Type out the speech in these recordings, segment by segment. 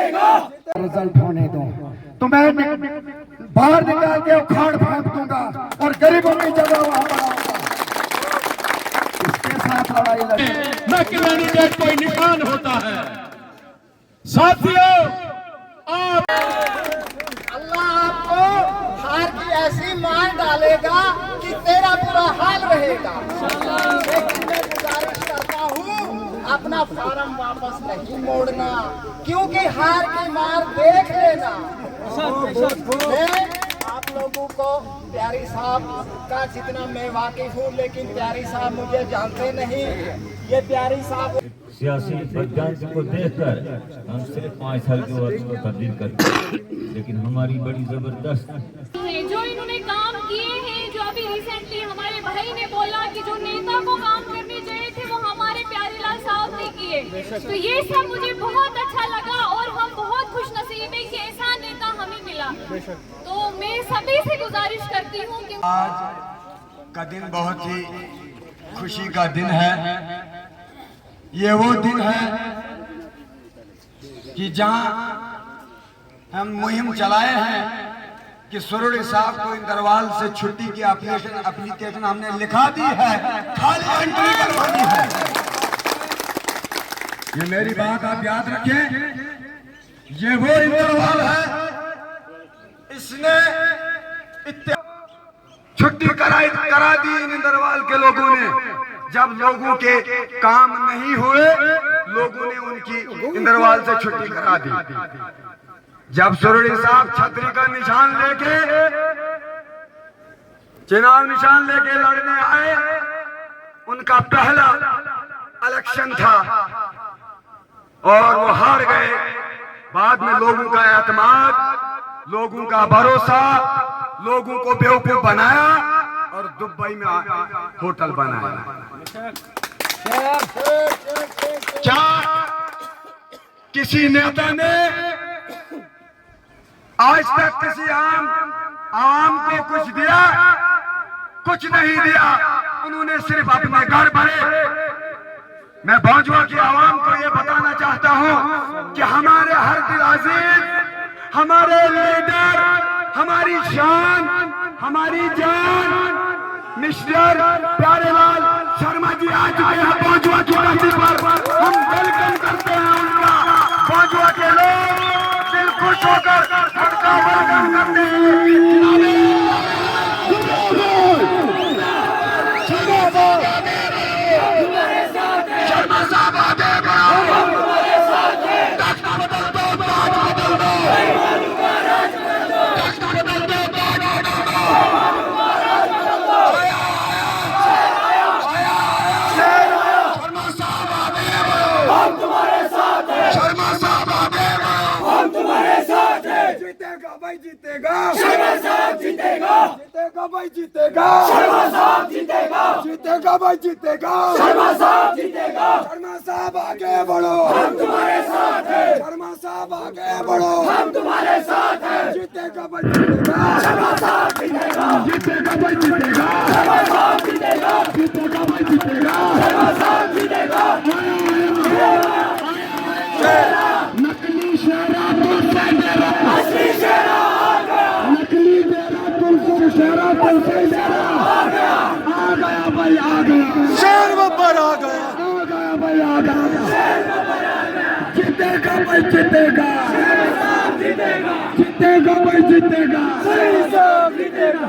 Result होने दो तो मैं बाहर निकाल के उखाड़ फेंक दूंगा और गरीबों की जगह वहां बनाऊंगा। इसके साथ लड़ाई लड़े न कि कैंडिडेट कोई निशान होता है। साथियों, अल्लाह आपको हार की ऐसी मार डालेगा कि तेरा बुरा हाल रहेगा। लेकिन मैं गुजारिश करता हूँ अपना फार्म वापस नहीं मोड़ना, क्योंकि हार की मार देख लेना। मैं आप लोगों को प्यारी साहब का जितना मैं वाकिफ हूँ, लेकिन प्यारी साहब मुझे जानते नहीं। ये प्यारी साहब सियासी बदजांती को देखकर हम सिर्फ 5 साल के वक्त को तब्दील करते हैं, लेकिन हमारी बड़ी जबरदस्त जो इन्होंने काम किए हैं। जो अभी रिसेंटली हमारे भाई ने बोला कि जो नेता को काम करने चाहिए थे वो हमारे प्यारीलाल साहब ने किए, तो ये सब मुझे बहुत अच्छा लगा और हम बहुत खुश नसीब है कि ऐसा नेता हमें मिला। तो मैं सभी से गुजारिश करती हूँ कि आज का दिन बहुत ही खुशी का दिन है। ये वो दिन है कि जहां हम मुहिम चलाए हैं कि सुरुड़ी साहब को इंदरवाल से छुट्टी की एप्लीकेशन हमने लिखा दी है, खाली एंट्री करवानी है। ये मेरी बात आप याद रखें, ये वो इंदरवाल है, इसने छुट्टी करा दी इन इंदरवाल के लोगों ने। जब लोगों के काम नहीं हुए, लोगों ने उनकी इंदरवाल से छुट्टी करा दी। जब सुरुड़ी साहब छतरी का निशान लेके, चुनाव निशान लेके लड़ने आए, उनका पहला इलेक्शन था और वो हार गए। बाद में लोगों का एतमाद, लोगों का भरोसा, लोगों को बेवकूफ बनाया और दुबई में होटल बनाया। क्या किसी नेता ने आज तक किसी आम को कुछ दिया? कुछ नहीं दिया। उन्होंने सिर्फ अपने घर भरे। मैं भोजवा की आवाम को ये बताना चाहता हूं कि हमारे हर दिल अजीज, हमारे लीडर, हमारी शान, हमारी जान मिस्टर प्यारेलाल शर्मा जी आ चुके हैं भोजवा की धरती पर। हम वेलकम करते हैं उनका। भोजवा के लोग दिल खुश होकर उनका वेलकम करते हैं। शर्मा साहब आगे बढ़ो। जीतेगा शर्मा साहब, जीतेगा जीतेगा भाई, जीतेगा शर्मा साहब, जीतेगा जीतेगा भाई, जीतेगा शर्मा साहब, जीतेगा। शर्मा साहब आगे बढ़ो, हम तुम्हारे साथ हैं। शर्मा साहब आगे बढ़ो, हम तुम्हारे साथ हैं। जीतेगा भाई, जीतेगा शर्मा साहब, जीतेगा जीतेगा भाई, जीतेगा शर्मा साहब, जीतेगा जीतेगा भाई, जीतेगा शर्मा साहब, जीतेगा। नकली शेरा तुमसे डेरा, असली शेरा आ गया। नकली डेरा तुमसे शेरा, तुमसे डेरा आ गया। आ गया भाई, आ गया। शेर बब्बर आ गया। आ गया भाई, आ गया। शेर बब्बर आ गया। जीतेगा भाई, जीतेगा जीतेगा जीतेगा भाई, जीतेगा जीतेगा।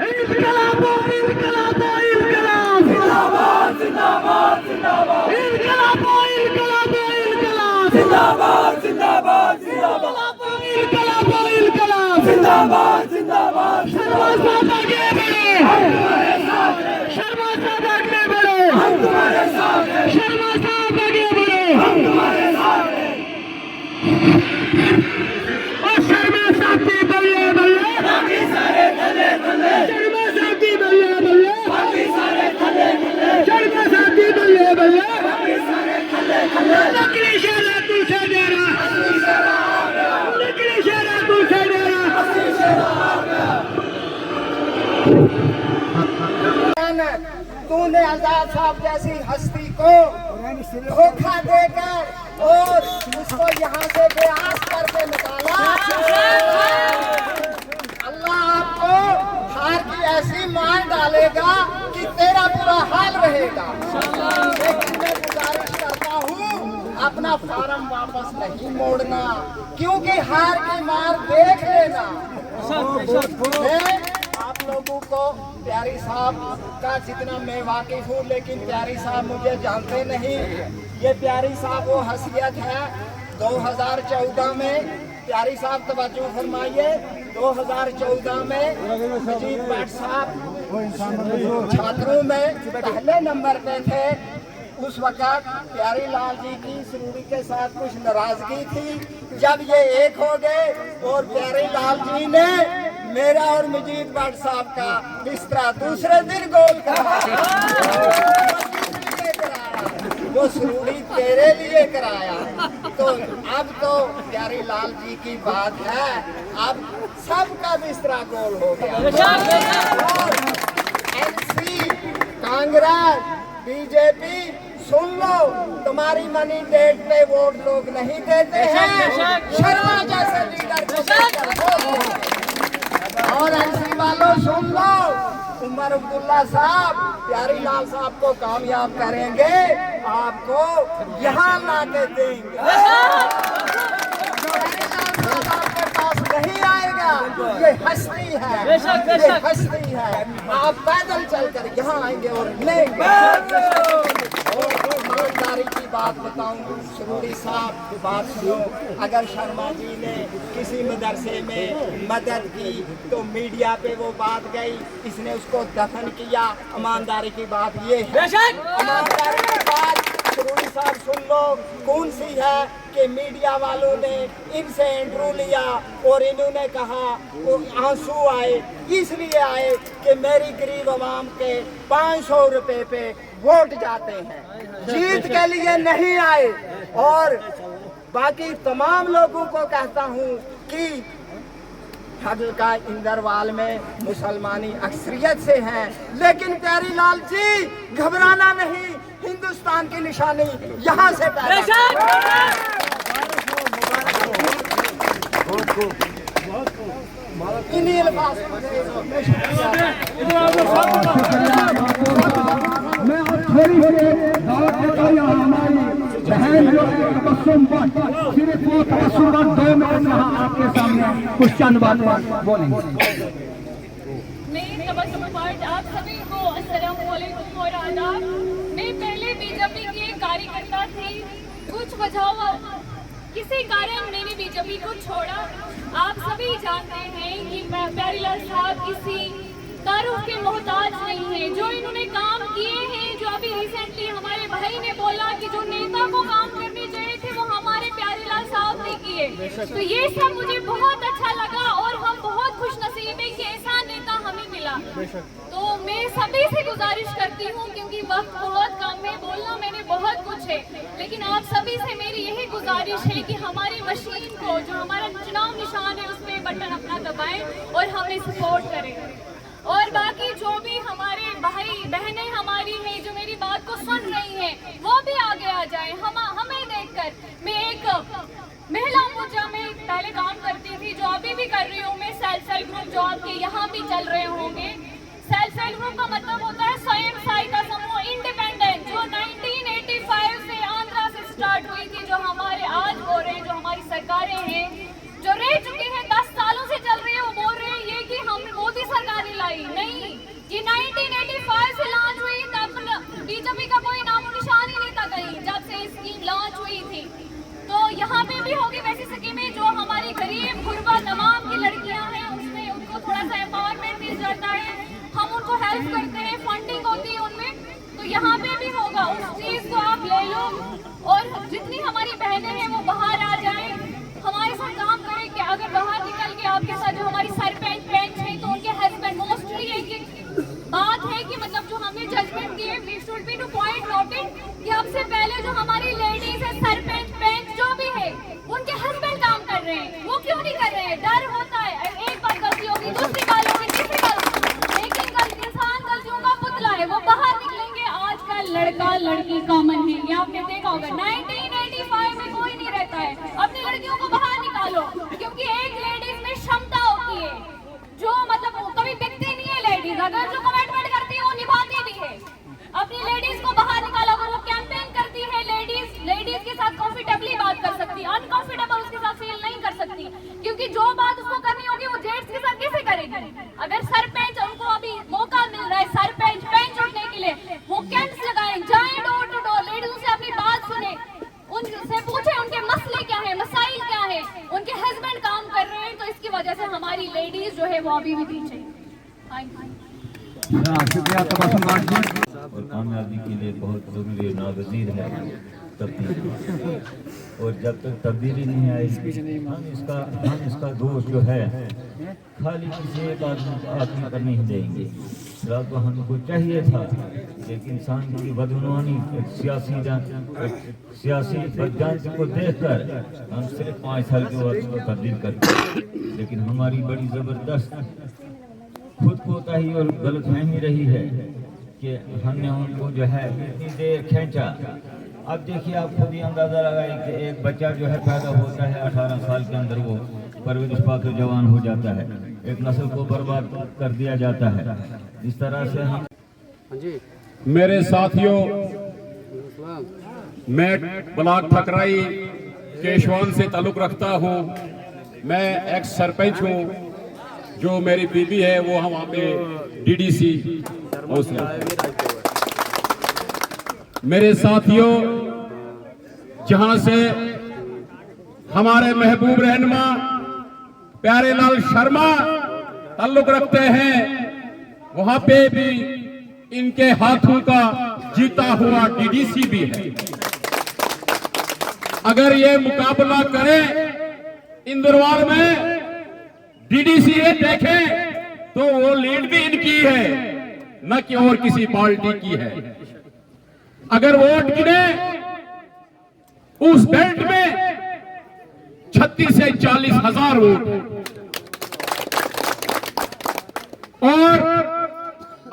इनकलाब इनकलाब इनकलाब, जिंदाबाद जिंदाबाद जिंदाबाद। इनकलाब इनकलाब इनकलाब, जिंदाबाद जिंदाबाद जिंदाबाद। इनकलाब इनकलाब, जिंदाबाद जिंदाबाद। शर्मा साहब आगे बढ़ो, हम तुम्हारे साथ हैं। शर्मा साहब आगे बढ़ो, हम तुम्हारे साथ हैं। शर्मा साहब आगे बढ़ो, हम तुम्हारे साथ हैं। और शर्मा साहब की बल्ले बल्ले, बाकी सारे थले थले। शर्मा साहब की बल्ले बल्ले, बाकी सारे थले थले। शर्मा साहब की बल्ले बल्ले, बाकी सारे थले थले। नकली शेरा तुझसे डेरा, असली शेरा आ गया। नकली शेरा तुझसे डेरा, असली शेरा आ गया। तूने आजाद साहब जैसी हस्ती को धोखा देकर और उसको यहाँ से बेआस फार्म वापस नहीं मोड़ना, क्योंकि हार की मार देख लेना। मैं आप लोगों को प्यारी साहब का जितना मैं वाकिफ हूँ, लेकिन प्यारी साहब मुझे जानते नहीं। ये प्यारी साहब वो हसीयत है 2014 में, प्यारी साहब तवज्जो फरमाइए, 2014 में मजीद भट्ट साहब छात्रों में पहले नंबर पे थे। उस वक्त प्यारी लाल जी की सरूरी के साथ कुछ नाराजगी थी। जब ये एक हो गए और प्यारी लाल जी ने मेरा और मजीद भट्ट साहब का बिस्तरा दूसरे दिन गोल कराया, वो सरूरी तेरे लिए कराया। तो अब तो प्यारी लाल जी की बात है, अब सबका बिस्तरा गोल हो गया। और एनसी, कांग्रेस, बीजेपी, सुन लो, तुम्हारी मनी डेट पे वोट लोग नहीं देते हैं, शर्मा जैसे लीडर को। और एनसी वालों सुन लो, उमर अब्दुल्ला साहब प्यारी लाल साहब को कामयाब करेंगे, आपको यहाँ ला के देंगे। प्यारी लाल साहब आपके पास नहीं आएगा, ये हस्ती है, ये हस्ती है। आप पैदल चलकर यहाँ आएंगे और लेंगे। और ईमानदारी की बात बताऊं, सरूरी साहब की बात सुनो, अगर शर्मा जी ने किसी मदरसे में मदद की तो मीडिया पे वो बात गई, इसने उसको दफन किया। ईमानदारी की बात ये है, ईमानदारी की बात सरूरी साहब सुन लो, कौन सी है कि मीडिया वालों ने इनसे इंटरव्यू लिया और इन्होंने कहा, वो आंसू आए, इसलिए आए कि मेरी गरीब आवाम के 500 रुपए पे वोट जाते हैं, जीत के लिए नहीं आए। और बाकी तमाम लोगों को कहता हूँ कि हल्का इंदरवाल में मुसलमानी अक्सरियत से हैं, लेकिन प्यारी लाल जी घबराना नहीं, हिंदुस्तान की निशानी यहाँ से इन्हीं अल्फाज मैं थोड़ी सी दावत देता हूँ, यहाँ हमारी बहन जो है तबस्सुम भट्ट, सिर्फ वो तबस्सुम भट्ट 2 मिनट यहाँ आपके सामने कुछ चंद बातें बोलेंगे। मैं तबस्सुम भट्ट, आप सभी को अस्सलाम वालेकुम और आदाब। मैं पहले बीजेपी की एक कार्यकर्ता थी, कुछ वजहों किसी कारण मैंने बीजेपी को छोड़ा। आप सभी जानते हैं कि प्यारी लाल साहब किसी तारुफ के मोहताज नहीं है। जो इन्होंने काम किए हैं, जो अभी रिसेंटली हमारे भाई ने बोला कि जो नेता को काम करने चाहिए थे वो हमारे प्यारी लाल साहब ने किए, तो ये सब मुझे बहुत अच्छा लगा और हम बहुत खुश नसीब है कि ऐसा नेता हमें मिला। तो मैं सभी से गुजारिश करती हूँ, क्योंकि वक्त बहुत कम है, बोलना मैंने बहुत कुछ है, लेकिन आप सभी से मेरी यही गुजारिश है कि हमारी मशीन को, जो हमारा चुनाव निशान है, उसमें बटन अपना दबाएं और हमें सपोर्ट करें। और बाकी जो भी हमारे भाई बहनें हमारी हैं, जो मेरी बात को सुन रही हैं, वो भी आगे आ जाए। हमें देखकर, मैं एक महिला मोर्चा में पहले काम करती थी, जो अभी भी कर रही हूँ मैं, सेल्फ ग्रुप जो आपके यहाँ भी चल रहे होंगे। सेल्फ ग्रुप का मतलब होता है स्वयं सहायता समूह इंडिपेंडेंट, जो 1985 से आंध्रा से स्टार्ट हुई थी, जो हमारे आज हो रहे हैं, जो हमारी सरकारें हैं, जो रह चुके हैं, 10 सालों से चल रही है। वो बोल रहे हैं ये कि हम मोदी सरकार ने लाई, नहीं, ये 1985 से लॉन्च हुई, तब बीजेपी का कोई नामो निशान ही नहीं था कहीं, जब से स्कीम लॉन्च हुई थी। तो यहाँ पे भी होगी वैसी स्कीमें, जो हमारी गरीब गुरबा तमाम की लड़कियाँ हैं, उसमें उनको थोड़ा सा एम्पावरमेंट मिल जाता है, हम उनको हेल्प करते हैं, फंडिंग होती है उनमें। तो यहाँ पे भी होगा, उस चीज को आप ले लो। और जितनी हमारी बहनें हैं वो बाहर आ जाए, हमारे साथ काम करें। कि अगर बाहर निकल के आपके साथ जो हमारी सरपंच पेंच है, तो उनके हस्बैंड, मोस्टली एक बात है कि मतलब जो हमने जजमेंट दिए, we should be to point noted कि सबसे पहले जो हमारी लेडीज है, सरपंच पेंच जो भी है, उनके हस्बैंड काम कर रहे हैं, वो क्यों नहीं कर रहे हैं? डर होता है, एक बार गलती होगी, दूसरी बार होगी, तीसरी बार, लेकिन इंसान गलतियों का पुतला है, वो बाहर निकलेंगे। आजकल लड़का लड़की कॉमन है, ये आपने देखा होगा। 1985 में कोई नहीं रहता है, अपनी लड़कियों को बाहर निकालो, क्योंकि एक लेडीज में क्षमता होती है, जो मतलब कभी बिकती नहीं है लेडीज, अगर जो कमिटमेंट करती है वो निभाती भी है। अपनी लेडीज को बाहर निकालो, अगर वो कैंपेन करती है, लेडीज के साथ कंफर्टेबली अगर सरपंच उनको अभी मौका मिल रहा है सरपंच पेंच उठने के लिए, वो कैंप्स लगाएं, जाएं डोर टू डोर, लेडीजों से अपनी बात सुने, उनसे पूछे उनके मसले क्या है, मसाइल क्या है। उनके हस्बैंड काम कर रहे हैं तो इसकी वजह से हमारी लेडीज जो है वो अभी भी पीछे। शुक्रिया तबस्सुम जी। और कामयाबी के लिए बहुत ज़रूरी नागज़ीर है तब्दीली, और जब तक तब्दीली नहीं आएगी हम इसका दोष जो है खाली किसी एक आदमी पर नहीं देंगे। तो हमको चाहिए था एक इंसान की बदनवानी सियासी बदजांच को देखकर हम सिर्फ 5 साल के वक्त को तब्दील करते, लेकिन हमारी बड़ी ज़बरदस्त खुद कोताही और गलतफहमी रही है कि हमने उनको जो है इतनी देर खींचा। अब देखिए आप खुद ही अंदाज़ा लगाएं कि एक बच्चा जो है पैदा होता है 18 साल के अंदर वो परवरिश पाकर जवान हो जाता है, एक नस्ल को बर्बाद कर दिया जाता है। इस तरह से हम मेरे साथियों, मैं ब्लॉक ठकराई केशवान से ताल्लुक रखता हूँ। मैं एक्स सरपंच हूँ, जो मेरी बीबी है वो वहाँ पे डीडीसी हौसला। मेरे साथियों, जहां से हमारे महबूब रहनुमा प्यारेलाल शर्मा ताल्लुक रखते हैं, वहां पे भी इनके हाथों का जीता हुआ डीडीसी भी है। अगर ये मुकाबला करें इंदरवाल में डीडीसी देखें तो वो लीड भी इनकी है, न कि और किसी पार्टी की है। अगर वोट गिने उस बेल्ट में 36 से 40 हजार वोट, और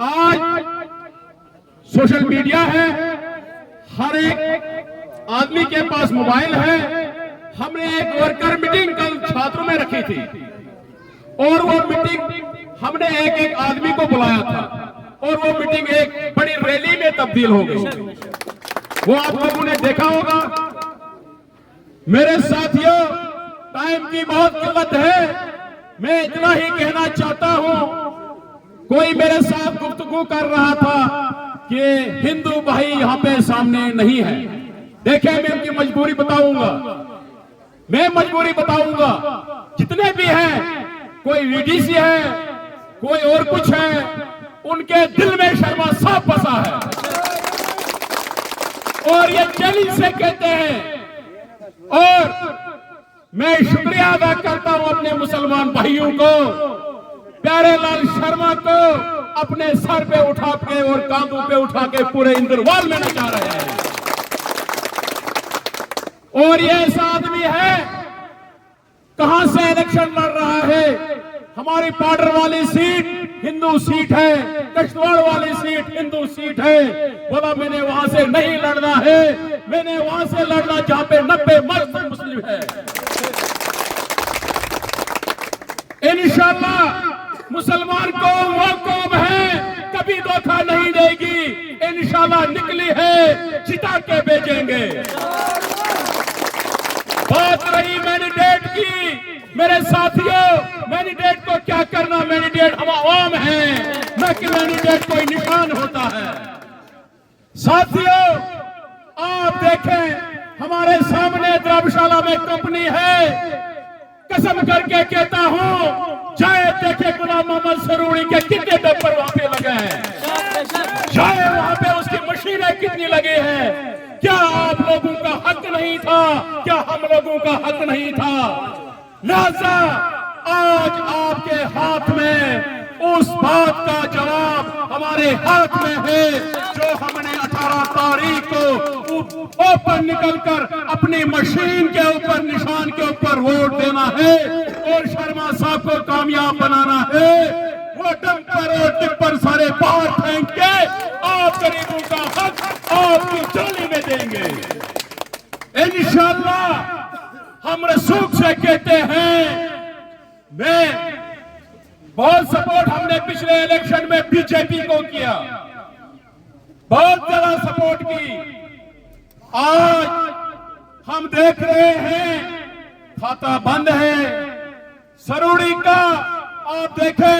आज सोशल मीडिया है, हर एक आदमी के पास मोबाइल है। हमने एक वर्कर मीटिंग कल छात्रों में रखी थी, और वो मीटिंग हमने एक एक आदमी को बुलाया था, और वो मीटिंग एक बड़ी रैली में तब्दील हो गई। वो आप लोगों ने देखा होगा। मेरे साथियों, टाइम की बहुत किल्लत है, मैं इतना ही कहना चाहता हूं। कोई मेरे साथ गुफ्तगू कर रहा था कि हिंदू भाई यहां पे सामने नहीं है। देखें, मैं उनकी मजबूरी बताऊंगा, मैं मजबूरी बताऊंगा। जितने भी हैं, कोई वीडीसी है, कोई और कुछ है, उनके दिल में शर्मा साफ बसा है, और ये चैलेंज से कहते हैं। और मैं शुक्रिया अदा करता हूं अपने मुसलमान भाइयों को, प्यारेलाल शर्मा को अपने सर पे उठा के और कांधों पे उठा के पूरे इंदरवाल में नचा रहे हैं। और ये ऐसा आदमी है, कहां से इलेक्शन लड़ रहा है। हमारी पाडर वाली सीट हिंदू सीट है, कश्तवाड़ वाली सीट हिंदू सीट है। बोला मैंने वहां से नहीं लड़ना है, मैंने वहां से लड़ना जहां पे 90% मुस्लिम है। इंशाल्लाह मुसलमान कौम वो कौम है, कभी धोखा नहीं देगी। इंशाल्लाह निकली है, जिता के भेजेंगे। बात रही मैंडेट की, मेरे साथियों, मैंडेट को क्या करना, मैंडेट हम आवाम हैं, न कि मैंडेट कोई निशान होता है। साथियों, आप देखें हमारे सामने द्रवशाला में कंपनी है। कसम करके कहता हूं, चाहे देखे गुलाम मोहम्मद सरूरी के कितने डब्बर वहां पे लगे हैं, चाहे वहां पे उसकी मशीनें कितनी लगी हैं। क्या आप लोगों का हक नहीं था? क्या हम लोगों का हक नहीं था? लिहाजा आज आपके हाथ में उस बात का जवाब हमारे हाथ में है, जो हमने 18 तारीख को ओपन निकलकर अपनी मशीन के ऊपर, निशान के ऊपर वोट देना है और शर्मा साहब को कामयाब बनाना है। वो डंपर और टिप्पर सारे बाहर फेंक के आप गरीबों का हक आपकी झोली में देंगे इंशाअल्लाह। हम रसूख से कहते हैं, मैं बहुत सपोर्ट हमने पिछले इलेक्शन में बीजेपी को किया, बहुत ज्यादा सपोर्ट की। आज हम देख रहे हैं खाता बंद है सरूड़ी का। आप देखें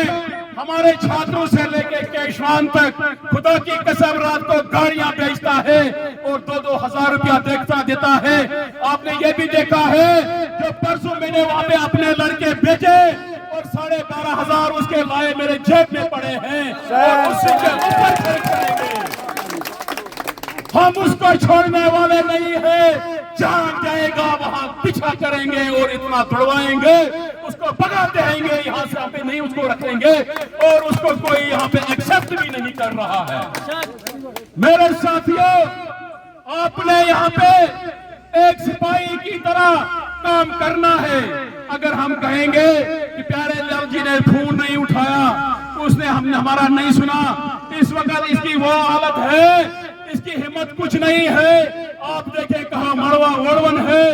हमारे छात्रों से लेके केशवान तक खुदा की कसम रात को गाड़ियां बेचता है और 2-2 हजार रुपया देता है। आपने ये भी देखा है जो परसों मैंने वहां पे अपने लड़के भेजे और 12,500 उसके लाए मेरे जेब में पड़े हैं और उससे के ऊपर खर्च करेंगे। हम उसको छोड़ने वाले नहीं है, जहां जाएगा वहां पीछा करेंगे और इतना दौड़वाएंगे, उसको भगाते रहेंगे, यहाँ से यहाँ पे नहीं उसको रखेंगे और उसको कोई यहाँ पे एक्सेप्ट भी नहीं कर रहा है। मेरे साथियों, आपने यहाँ पे एक सिपाही की तरह काम करना है। अगर हम कहेंगे कि प्यारे लाल जी ने फोन नहीं उठाया, उसने हमने हमारा नहीं सुना, इस वक्त इसकी वो हालत है, इसकी हिम्मत कुछ नहीं है। आप देखें कहाँ मड़वा वड़वन है,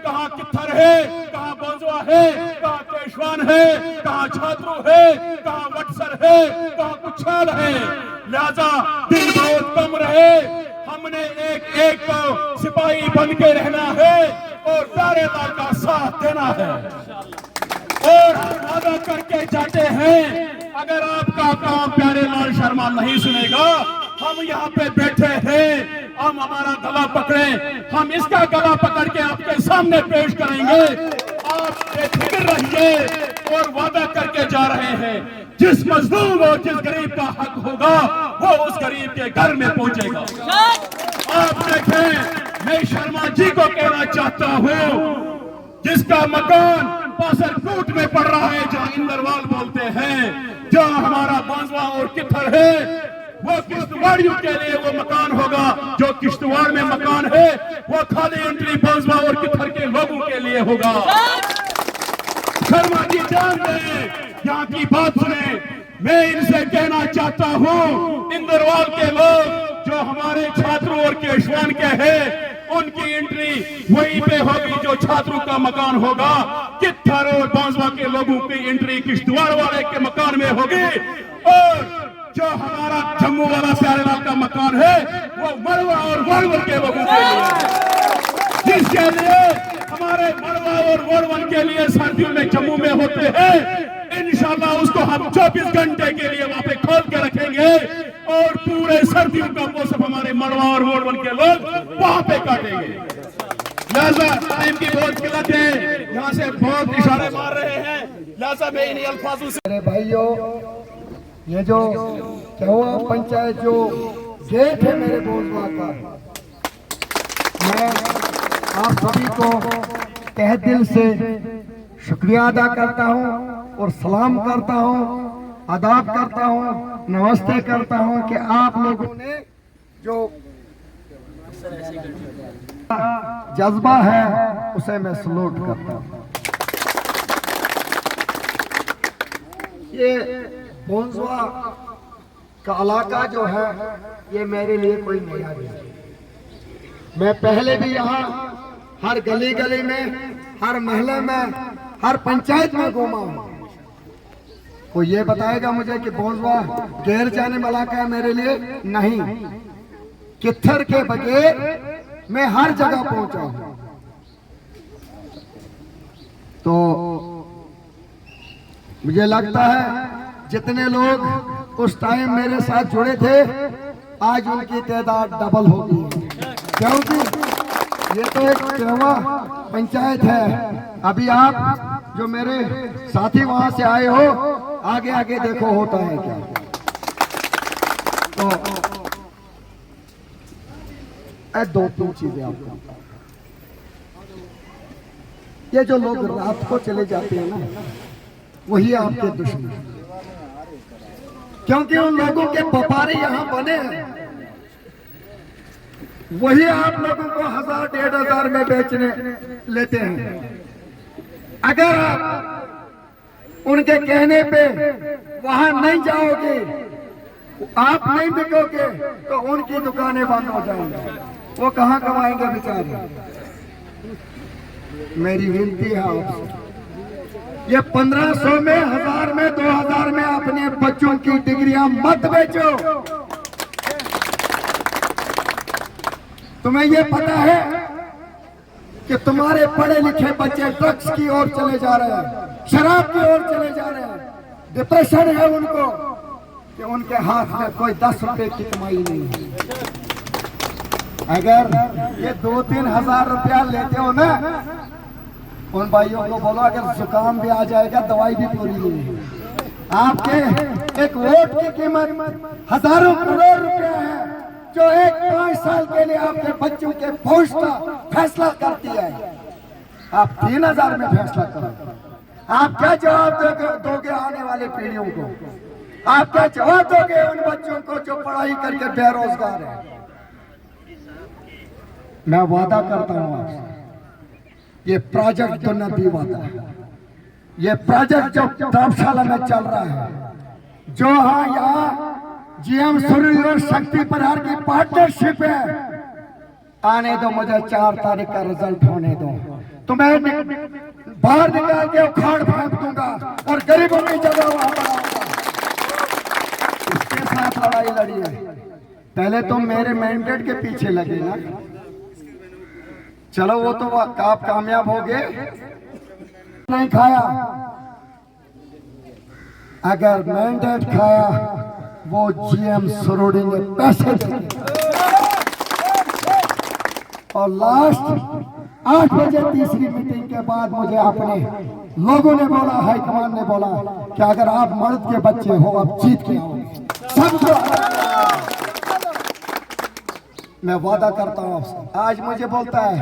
कहाँ कित्थर है, कहाँ बंजवा है, कहाँ केशवान है, कहाँ छात्रू है, कहाँ वटसर है, कहाँ कुछाल है। लिहाजा दिन बहुत कम रहे, हमने एक एक को सिपाही बन के रहना है और प्यारे लाल का साथ देना है। और वादा करके जाते हैं, अगर आपका काम प्यारे लाल शर्मा नहीं सुनेगा, हम यहाँ पे बैठे हैं, हम हमारा गला पकड़े, हम इसका गला पकड़ के आपके सामने पेश करेंगे। आप बेफिक्र रहिए और वादा करके जा रहे हैं, जिस मजलूम और जिस गरीब का हक होगा वो उस गरीब के घर में पहुंचेगा। आप देखें, मैं शर्मा जी को कहना चाहता हूँ, जिसका मकान पासरकोट में पड़ रहा है, जहाँ इंदरवाल बोलते हैं, जहाँ हमारा बांसवा और कित्थर है, वो किश्तवाड़ियों के लिए वो मकान होगा। जो किश्तवाड़ में मकान है वो खाली एंट्री बांसवा और कित्थर के लोगों के लिए होगा। शर्मा जी जान दें, यहाँ की बात सुने। मैं इनसे कहना चाहता हूँ, इंदरवाल के लोग जो हमारे छात्रों और केशवान के हैं, उनकी एंट्री वहीं पे होगी जो छात्रों का मकान होगा। कित्थर और बांसवा के लोगों की एंट्री किश्तवाड़ वाले के मकान में होगी और जो हमारा जम्मू वाला प्यारे लाल का मकान है वो मड़वा और वड़वन के लोगों के लिए, जिसके लिए हमारे मड़वा और वड़वन के लिए सर्दियों में जम्मू में होते हैं। इंशाल्लाह उसको हम 24 घंटे के लिए वहां पे खोल के रखेंगे और पूरे सर्दियों का मौसम हमारे मड़वा और वड़वन के लोग वहां पे काटेंगे। लिहाजा टाइम की बहुत किल्लत है, यहाँ से बहुत इशारे मार रहे हैं, लिहाजा मैं इन्हीं अल्फाजों से। मेरे भाइयों, ये जो चहुआ पंचायत जो गेट है मेरे बोलबा का, मैं आप सभी को तहे दिल से शुक्रिया अदा करता हूँ और सलाम करता हूँ, आदाब करता हूँ, नमस्ते करता हूँ कि आप लोगों ने जो जज्बा है उसे मैं सलूट करता हूँ। ये बोंसवा का इलाका जो है ये मेरे लिए कोई नया नहीं है। मैं पहले भी यहाँ हर गली गली में, हर महल्ले में, हर पंचायत में घूमा हूँ। कोई ये बताएगा मुझे कि बोंसवा गैर जाने वाला का है मेरे लिए? नहीं, कित्थर के बगैर मैं हर जगह पहुंचा हूँ। तो मुझे लगता है जितने लोग उस टाइम मेरे साथ जुड़े थे, आज उनकी तादाद डबल हो गई है, क्योंकि ये तो एक चहुआ पंचायत है। अभी आप जो मेरे साथी वहां से आए हो, आगे आगे देखो होता है क्या। तो दो तीन चीजें आपको, ये जो लोग रात को चले जाते हैं ना, वही आपके दुश्मन, क्योंकि उन लोगों के व्यापारी यहाँ बने हैं, वही आप लोगों को 1000-1500 में बेचने लेते हैं। अगर आप उनके कहने पे वहां नहीं जाओगे, आप नहीं बिकोगे, तो उनकी दुकानें बंद हो जाएंगी, वो कहाँ कमाएंगे बेचारे। मेरी विनती है आपसे, ये 1500 में, 1000 में, 2000 में अपने बच्चों की डिग्रियां मत बेचो। तुम्हें ये पता है कि तुम्हारे पढ़े लिखे बच्चे ड्रग्स की ओर चले जा रहे हैं, शराब की ओर चले जा रहे हैं, डिप्रेशन है उनको कि उनके हाथ में कोई 10 रुपए की कमाई नहीं है। अगर ये 2-3 हजार रुपया लेते हो ना, उन भाइयों को बोलो अगर जुकाम भी आ जाएगा दवाई भी पूरी नहीं है। आपके एक वोट की कीमत हजारों करोड़ रुपया है, जो एक 5 साल के लिए आपके बच्चों के भविष्य का फैसला करती है। आप 3000 में फैसला करो। आप क्या जवाब दोगे आने वाले पीढ़ियों को? आप क्या जवाब दोगे उन बच्चों को जो पढ़ाई करके बेरोजगार है? मैं वादा करता हूं आपसे, ये प्रोजेक्ट तो नहीं वादा है, ये प्रोजेक्ट जो धर्मशाला में चल रहा है, जो यहाँ जीएम सुनील और शक्ति प्रहार की पार्टनरशिप है, आने दो मुझे 4 तारीख का रिजल्ट होने दो, तो मैं बाहर निकाल के उखाड़ फेंक दूंगा और गरीबों की जगह वहां बनाऊंगा। इसके साथ लड़ाई लड़ी है। पहले तो मेरे मैंडेट के पीछे लगे ना, चलो वो तो आप कामयाब हो गए, नहीं खाया। अगर मैंडेट खाया वो जीएम सुरोड़ी ने पैसे दिए और लास्ट 8 बजे तीसरी मीटिंग के बाद मुझे अपने लोगों ने बोला, हाईकमान ने बोला कि अगर आप मर्द के बच्चे हो आप जीत के आओगे। सबको मैं वादा करता हूँ आपसे। आज मुझे बोलता है,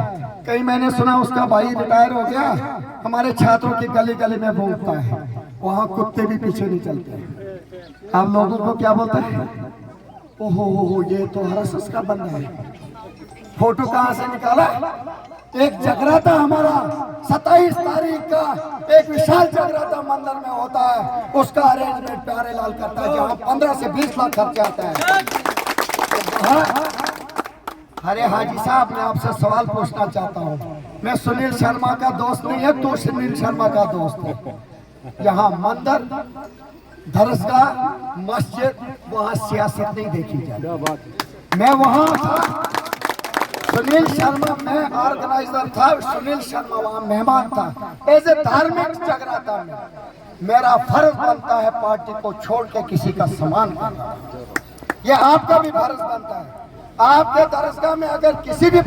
कहीं मैंने सुना उसका भाई रिटायर हो गया, हमारे छात्रों की गली गली में भूखता है, वहाँ कुत्ते भी पीछे नहीं चलते। आप लोगों को क्या बोलता है? ओहो ये तो RSS का बंदा है। फोटो कहाँ से निकाला? एक जगराता हमारा 27 तारीख का एक विशाल जगराता मंदिर में होता है, उसका अरेंजमेंट प्यारे लाल करता है, जहाँ 15 से 20 लाख खर्च आता है। अरे हाजी साहब, मैं आपसे सवाल पूछना चाहता हूँ। मैं सुनील शर्मा का दोस्त नहीं है, तू सुनील शर्मा का दोस्त है। यहाँ मंदिर, दरगाह, मस्जिद, वहाँ सियासत नहीं देखी जाती। मैं वहाँ था, सुनील शर्मा, मैं ऑर्गेनाइजर था, सुनील शर्मा वहाँ मेहमान था। एज ए धार्मिक जगराता में मेरा फर्ज बनता है पार्टी को छोड़ के किसी का सम्मान करना। ये आपका भी फर्ज बनता है। आपके दरगाह में अगर किसी भी